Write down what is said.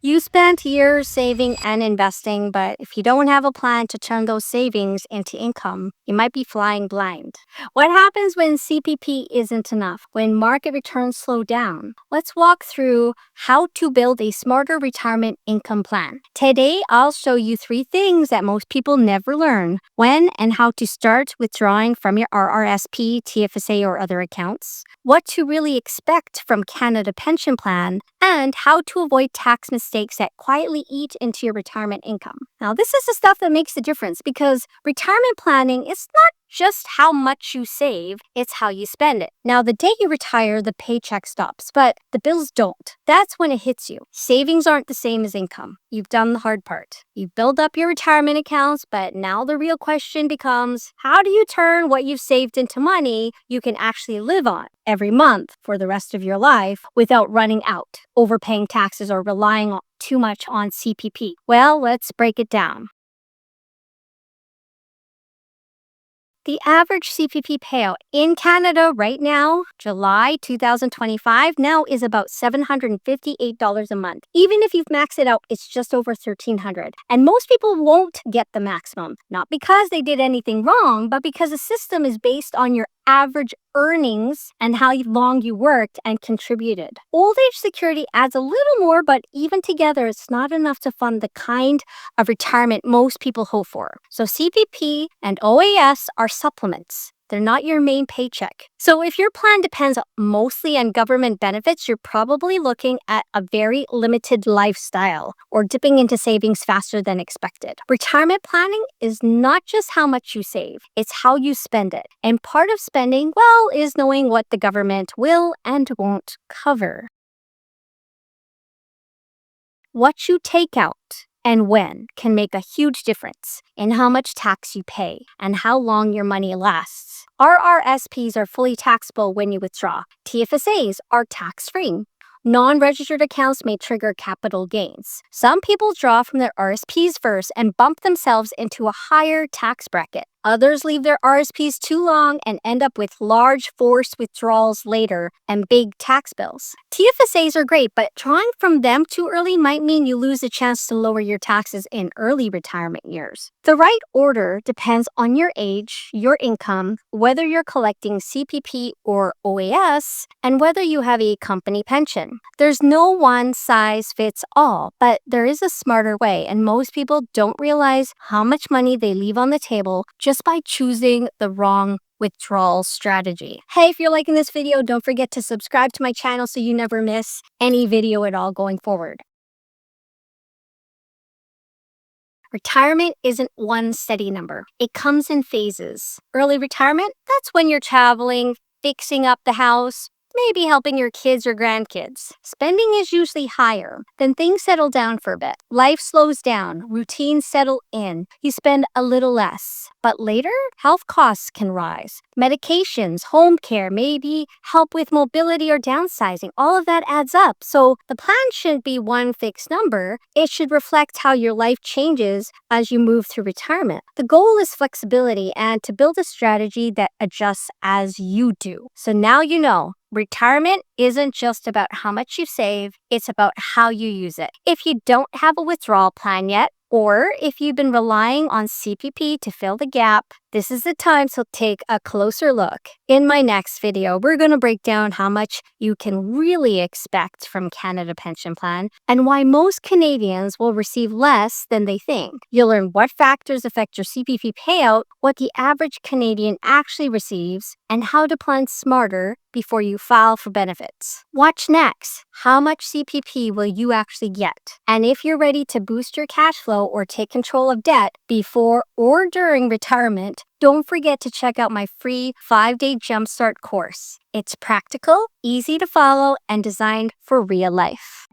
You spent years saving and investing, but if you don't have a plan to turn those savings into income, you might be flying blind. What happens when CPP isn't enough, when market returns slow down? Let's walk through how to build a smarter retirement income plan. Today, I'll show you 3 things that most people never learn: when and how to start withdrawing from your RRSP, TFSA, or other accounts, what to really expect from Canada Pension Plan, and how to avoid tax mistakes that quietly eat into your retirement income. Now, this is the stuff that makes the difference, because retirement planning is not just how much you save, it's how you spend it. Now, the day you retire, the paycheck stops, but the bills don't. That's when it hits you. Savings aren't the same as income. You've done the hard part. You've built up your retirement accounts, but now the real question becomes, how do you turn what you've saved into money you can actually live on every month for the rest of your life without running out, overpaying taxes, or relying too much on CPP? Well, let's break it down. The average CPP payout in Canada right now, July 2025, now is about $758 a month. Even if you've maxed it out, it's just over $1,300. And most people won't get the maximum, not because they did anything wrong, but because the system is based on your average earnings and how long you worked and contributed. Old age security adds a little more, but even together, it's not enough to fund the kind of retirement most people hope for. So CPP and OAS are supplements. They're not your main paycheck. So if your plan depends mostly on government benefits, you're probably looking at a very limited lifestyle or dipping into savings faster than expected. Retirement planning is not just how much you save, it's how you spend it. And part of spending, well, is knowing what the government will and won't cover. What you take out and when can make a huge difference in how much tax you pay and how long your money lasts. RRSPs are fully taxable when you withdraw. TFSAs are tax-free. Non-registered accounts may trigger capital gains. Some people draw from their RSPs first and bump themselves into a higher tax bracket. Others leave their RSPs too long and end up with large forced withdrawals later and big tax bills. TFSAs are great, but drawing from them too early might mean you lose a chance to lower your taxes in early retirement years. The right order depends on your age, your income, whether you're collecting CPP or OAS, and whether you have a company pension. There's no one size fits all, but there is a smarter way, and most people don't realize how much money they leave on the table just by choosing the wrong withdrawal strategy. Hey, if you're liking this video, don't forget to subscribe to my channel so you never miss any video at all going forward. Retirement isn't one steady number. It comes in phases. Early retirement, that's when you're traveling, fixing up the house, maybe helping your kids or grandkids. Spending is usually higher. Then things settle down for a bit. Life slows down, routines settle in. You spend a little less. But later, health costs can rise. Medications, home care, maybe help with mobility or downsizing. All of that adds up. So the plan shouldn't be one fixed number. It should reflect how your life changes as you move through retirement. The goal is flexibility and to build a strategy that adjusts as you do. So now you know. Retirement isn't just about how much you save, it's about how you use it. If you don't have a withdrawal plan yet, or if you've been relying on CPP to fill the gap, this is the time to take a closer look. In my next video, we're going to break down how much you can really expect from Canada Pension Plan and why most Canadians will receive less than they think. You'll learn what factors affect your CPP payout, what the average Canadian actually receives, and how to plan smarter before you file for benefits. Watch next. How much CPP will you actually get? And if you're ready to boost your cash flow or take control of debt before or during retirement, don't forget to check out my free 5-day Jumpstart course. It's practical, easy to follow, and designed for real life.